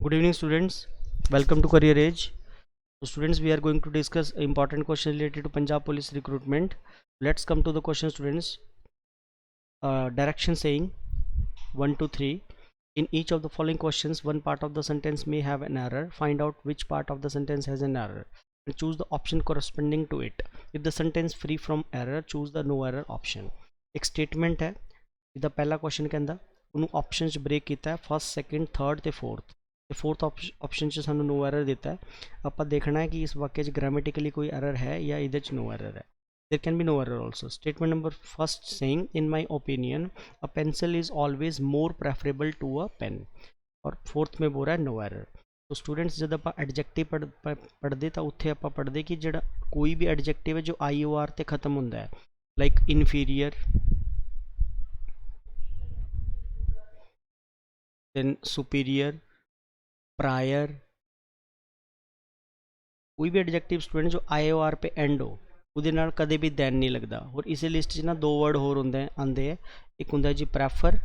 Good evening, students. Welcome to Career Edge. So, students, we are going to discuss important questions related to Punjab Police recruitment. Let's come to the question, students. Direction saying 1 to 3. In each of the following questions, one part of the sentence may have an error. Find out which part of the sentence has an error and choose the option corresponding to it. If the sentence free from error, choose the no error option. एक statement है जिदा पहला question कहता उन्होंने option च break किया है first second third तो फोर्थ ऑप्शन च सानू नो एरर देता है ਆਪਾਂ देखना है कि इस वाक्य ग्रामेटिकली कोई एरर है या इधर च नो एरर है there can be no error also. Statement number first saying in my opinion a pencil is always more preferable to a pen और फोर्थ में बोल रहा है नो एरर. तो स्टूडेंट्स जब आप एडजेक्टिव पढ़ते तो उत्थे आप पढ़ते कि जो कोई भी एडजेक्टिव है जो IOR ते खत्म होंदा है like inferior then superior prior कोई भी एडजेक्टिव स्टूडेंट जो IOR पे एंड हो ਉਹਦੇ ਨਾਲ ਕਦੇ ਵੀ ਦੈਨ ਨਹੀਂ ਲੱਗਦਾ ਔਰ ਇਸੇ ਲਿਸਟ 'ਚ ਨਾ ਦੋ ਵਰਡ ਹੋਰ ਹੁੰਦੇ ਆਉਂਦੇ ਆ ਇੱਕ ਹੁੰਦਾ ਜੀ ਪ੍ਰੈਫਰ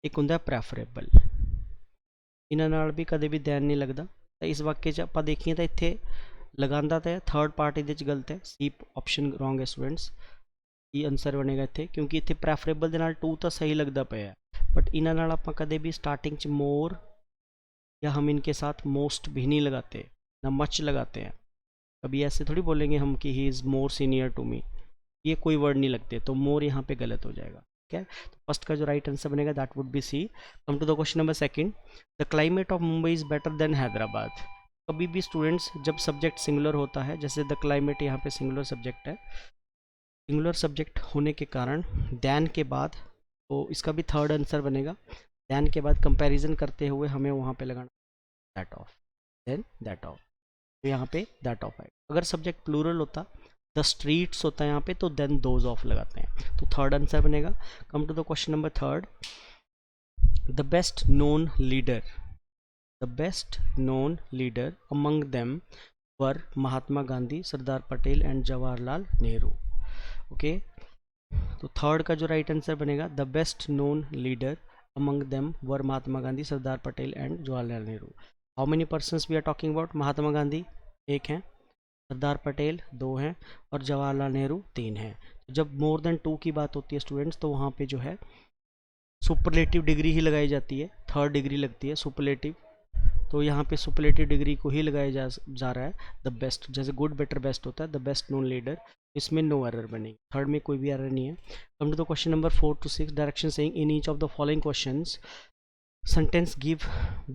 ਇੱਕ ਹੁੰਦਾ ਪ੍ਰੈਫਰੇਬਲ ਇਹਨਾਂ ਨਾਲ ਵੀ ਕਦੇ ਵੀ ਦੈਨ ਨਹੀਂ ਲੱਗਦਾ ਤਾਂ ਇਸ ਵਾक्य 'ਚ ਆਪਾਂ ਦੇਖੀਏ ਤਾਂ ਇੱਥੇ ਲਗਾਉਂਦਾ ਤਾਂ ਥਰਡ ਪਾਰਟ ਇਹਦੇ 'ਚ ਗਲਤ ਹੈ ਸੀ ਆਪਸ਼ਨ ਰੋਂਗ ਹੈ स्टूडेंट्स ਇਹ ਆਨਸਰ ਬਣੇਗਾ ਇੱਥੇ ਕਿਉਂਕਿ ਇੱਥੇ ਪ੍ਰੈਫਰੇਬਲ ਦੇ ਨਾਲ ਟੂ ਤਾਂ ਸਹੀ लगता ਪਿਆ बट ਇਹਨਾਂ ਨਾਲ ਆਪਾਂ कदे भी स्टार्टिंग 'ਚ मोर या हम इनके साथ मोस्ट भी नहीं लगाते ना मच लगाते हैं कभी ऐसे थोड़ी बोलेंगे हम कि he is more senior to me ये कोई वर्ड नहीं लगते तो मोर यहाँ पे गलत हो जाएगा ठीक है. तो फर्स्ट का जो राइट आंसर बनेगा that would be C. Come to the question number second. The climate of Mumbai is better than Hyderabad. कभी भी स्टूडेंट्स जब सब्जेक्ट सिंगुलर होता है जैसे द क्लाइमेट यहाँ पे सिंगुलर सब्जेक्ट है सिंगुलर सब्जेक्ट होने के कारण दैन के बाद तो इसका भी थर्ड आंसर बनेगा. दैन के बाद कंपैरिजन करते हुए हमें वहाँ पे लगाना that of then that of तो यहाँ पे दैट ऑफ है. अगर सब्जेक्ट प्लूरल होता द स्ट्रीट्स होता है यहाँ पे तो देन दोज ऑफ लगाते हैं तो थर्ड आंसर बनेगा. Come to the question number third. The best known leader among them were Mahatma Gandhi Sardar Patel and Jawaharlal Nehru. Okay तो थर्ड का जो राइट आंसर बनेगा the best known leader among them were Mahatma Gandhi Sardar Patel and Jawaharlal Nehru. How many persons we are talking about. Mahatma Gandhi एक हैं, सरदार पटेल दो हैं और जवाहरलाल नेहरू तीन हैं. जब मोर देन टू की बात होती है स्टूडेंट्स तो वहाँ पे जो है सुपरलेटिव डिग्री ही लगाई जाती है. थर्ड डिग्री लगती है सुपरलेटिव तो यहाँ पे सुपरलेटिव डिग्री को ही लगाया जा रहा है. द बेस्ट जैसे गुड बेटर बेस्ट होता है द बेस्ट नोन लीडर इसमें नो एरर बनेगी. थर्ड में कोई भी एरर नहीं है. Come to the question number 4 to 6. Direction saying in each of the following questions sentence give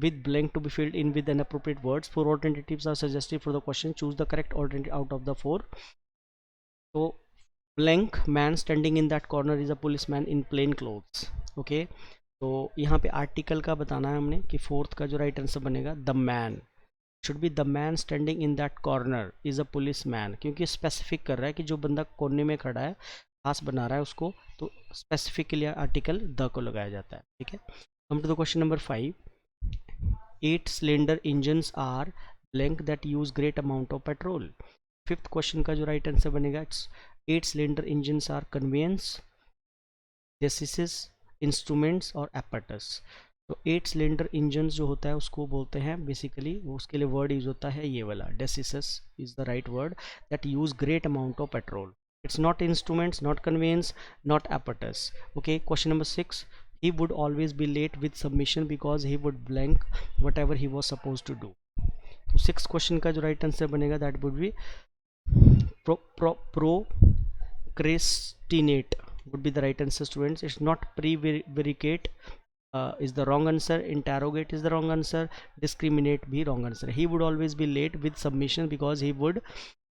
with blank to be filled in with an appropriate words. 4 alternatives are suggested for the question. Choose the correct alternative out of the 4. So blank man standing in that corner is a policeman in plain clothes. Okay तो यहाँ पे article का बताना है हमने कि fourth का जो राइट आंसर बनेगा the man should be the man standing in that corner is a police man क्योंकि स्पेसिफिक कर रहा है कि जो बंदा कोने में खड़ा है खास बना रहा है उसको तो स्पेसिफिकली आर्टिकल द को लगाया जाता है. ठीक है. Come to the question number 5. 8 cylinder engines are blank that use great amount of petrol. Fifth question का जो राइट आंसर बनेगा 8 cylinder engines are conveyance, chassis, instruments और apparatus. तो 8 cylinder engines जो होता है उसको बोलते हैं बेसिकली वो उसके लिए वर्ड यूज होता है ये वाला chassis is the right word that use great amount of petrol. It's not instruments, not conveyance, not apparatus. Okay, question number 6. He would always be late with submission because he would blank whatever he was supposed to do. तो six question का जो right answer बनेगा that would B procrastinate would be the right answer students. It's not prevaricate is the wrong answer. Interrogate is the wrong answer. Discriminate भी wrong answer. He would always be late with submission because he would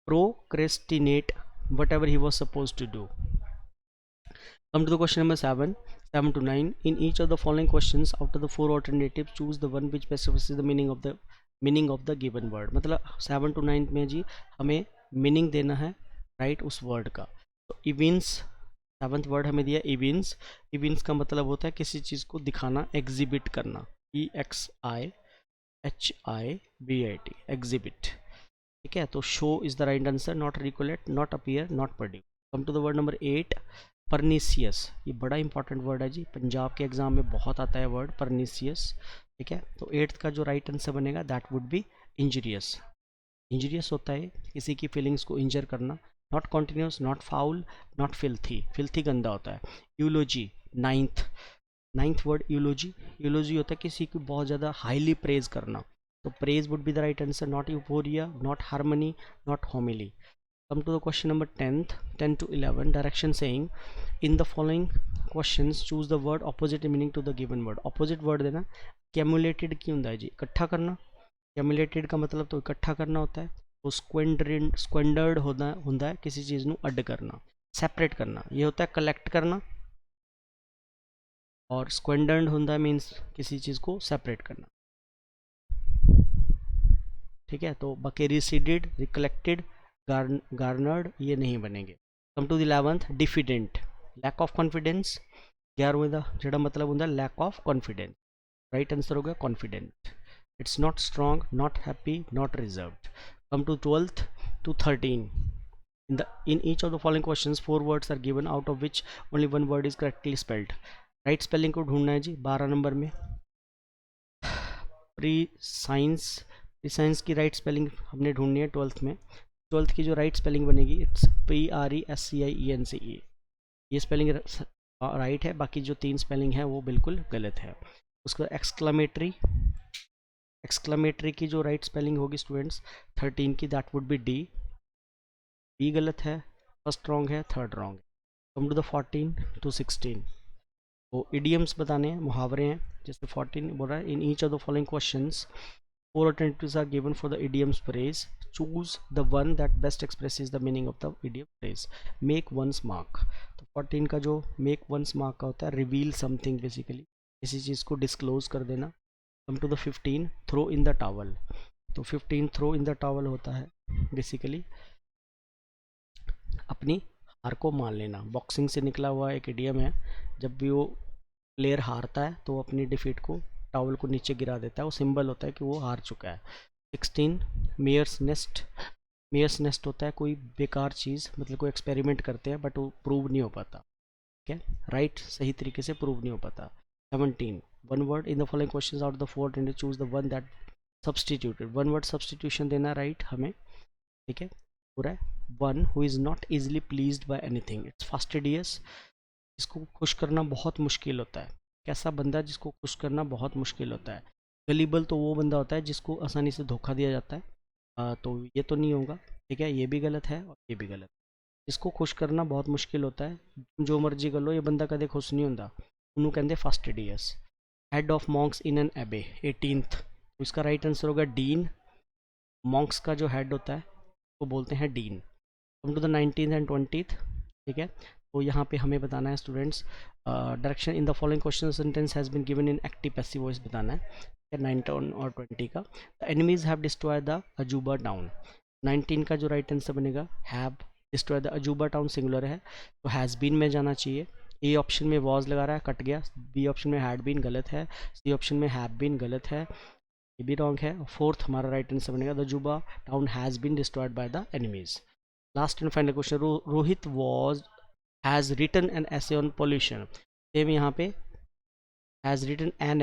procrastinate whatever he was supposed to do. Come to the question number 7 to 9. In each of the following questions out of the 4 alternatives choose the one which specifies the meaning of the given word. मतलब 7 to 9 में जी हमें meaning देना है right उस word का. तो events seventh word हमें दिया इवेंट्स का मतलब होता है किसी चीज़ को दिखाना एग्जिबिट करना EXIHIBIT एग्जिबिट. ठीक है. तो show is the right answer. Not recollect not appear not produce. Come to the word number 8 pernicious. ये बड़ा इंपॉर्टेंट वर्ड है जी पंजाब के एग्जाम में बहुत आता है वर्ड परनीसियस. ठीक है। तो 8th का जो राइट आंसर बनेगा that would B injurious. Injurious होता है किसी की फीलिंग्स को इंजर करना, not continuous, not foul, not filthy, filthy गंदा होता है। यूलोजी, नाइन्थ वर्ड यूलोजी, यूलोजी होता है किसी की बहुत ज़्यादा हाईली प्रेज करना, तो praise would be the right answer, not euphoria, not harmony, not होमिली। Come to the question number 10th, 10 to 11, direction saying in the following questions choose the word opposite meaning to the given word। opposite word देना, cumulated की ਹੁੰਦਾ है जी इकट्ठा करना, cumulated का मतलब तो इकट्ठा करना होता है, तो squandered होता है किसी चीज़ ਨੂੰ ਅੱਡ करना, separate करना, ये होता है collect करना, और squandered होता है मीन्स किसी चीज़ को separate करना, ठीक है। तो बाकी रिसीडेड, रिकलेक्टेड, गार्नर्ड ये नहीं बनेंगे। Come to the 11th, diffident, lack of confidence. 11वें का जोड़ा मतलब होता है lack of confidence, right answer हो गया confident. It's not strong, not happy, not reserved. Come to 12th to 13, in each of the following questions 4 words are given out of which only one word is correctly spelled। Right spelling को ढूंढना है जी 12 number में। Pre science की right spelling हमने ढूंढनी है 12th में। 12th की जो राइट स्पेलिंग बनेगी इट्स PRESCIENCE, ये स्पेलिंग राइट है, बाकी जो 3 स्पेलिंग है वो बिल्कुल गलत है। उसका एक्सक्लामेटरी की जो राइट स्पेलिंग होगी स्टूडेंट्स 13 की दैट वुड बी डी गलत है, फर्स्ट रॉन्ग है, थर्ड रॉन्ग है। कम टू द 14 to 16, वो इडियम्स बताने हैं, मुहावरे हैं, जैसे 14 बोल रहा है इन each of the following questions 4 alternatives are given for the idiom's phrase, choose the one that best expresses the meaning of the idiom phrase। make one's mark, तो 14 का जो make one's mark का होता है reveal something, बेसिकली किसी चीज़ को disclose कर देना। come to the 15, throw in the towel, तो 15 throw in the towel होता है बेसिकली अपनी हार को मान लेना, बॉक्सिंग से निकला हुआ एक इडियम है, जब भी वो प्लेयर हारता है तो अपनी डिफीट को टावल को नीचे गिरा देता है, वो सिंबल होता है कि वो हार चुका है। 16 मेयर्स नेस्ट होता है कोई बेकार चीज़, मतलब कोई एक्सपेरिमेंट करते हैं बट वो प्रूव नहीं हो पाता, ठीक है, राइट सही तरीके से प्रूव नहीं हो पाता। 17 one word in the following questions out the 4 and choose the one that substituted, one word substitution देना राइट हमें, ठीक है। पूरा है one who is not easily pleased by anything, it's fastidious, इसको खुश करना बहुत मुश्किल होता है, कैसा बंदा जिसको खुश करना बहुत मुश्किल होता है। गलीबल तो वो बंदा होता है जिसको आसानी से धोखा दिया जाता है, तो ये तो नहीं होगा, ठीक है, ये भी गलत है और ये भी गलत। जिसको खुश करना बहुत मुश्किल होता है, जो मर्जी कर लो ये बंदा कदे खुश नहीं होता, उन्होंने कहते fastidious. Head of monks in an abbey 18th, तो इसका राइट आंसर होगा डीन, मॉन्क्स का जो हेड होता है वो बोलते हैं dean. Come to the 19th and 20th, ठीक है, तो यहाँ पे हमें बताना है students direction in the following question sentence has been given in active passive voice बताना है 19 और 20 का। The enemies have destroyed the Ajuba town, 19 का जो राइट आंसर बनेगा have destroy the Ajuba town singular है, तो हैज़ बीन में जाना चाहिए। ए ऑप्शन में वॉज लगा रहा है, कट गया। बी ऑप्शन में हैड बीन गलत है, सी ऑप्शन में हैव बीन गलत है, ये भी रॉन्ग है। फोर्थ हमारा राइट आंसर बनेगा the Ajuba town has been destroyed by the enemies. Last and final question, Rohit was has written an essay on pollution, same यहाँ पे has written an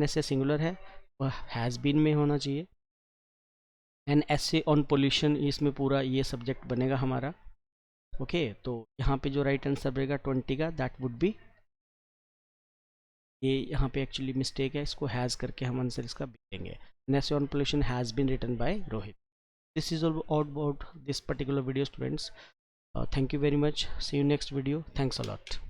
essay singular है, वह हैज़ बीन में होना चाहिए। एन ऐसे ऑन पोल्यूशन इसमें पूरा ये सब्जेक्ट बनेगा हमारा, ओके। तो यहाँ पे जो राइट आंसर बनेगा 20 का दैट वुड बी, ये यहाँ पे एक्चुअली मिस्टेक है, इसको हैज़ करके हम आंसर इसका देंगे। An essay on pollution has been written by Rohit. This is all about this particular video students. Thank you very much. See you next video. Thanks a lot.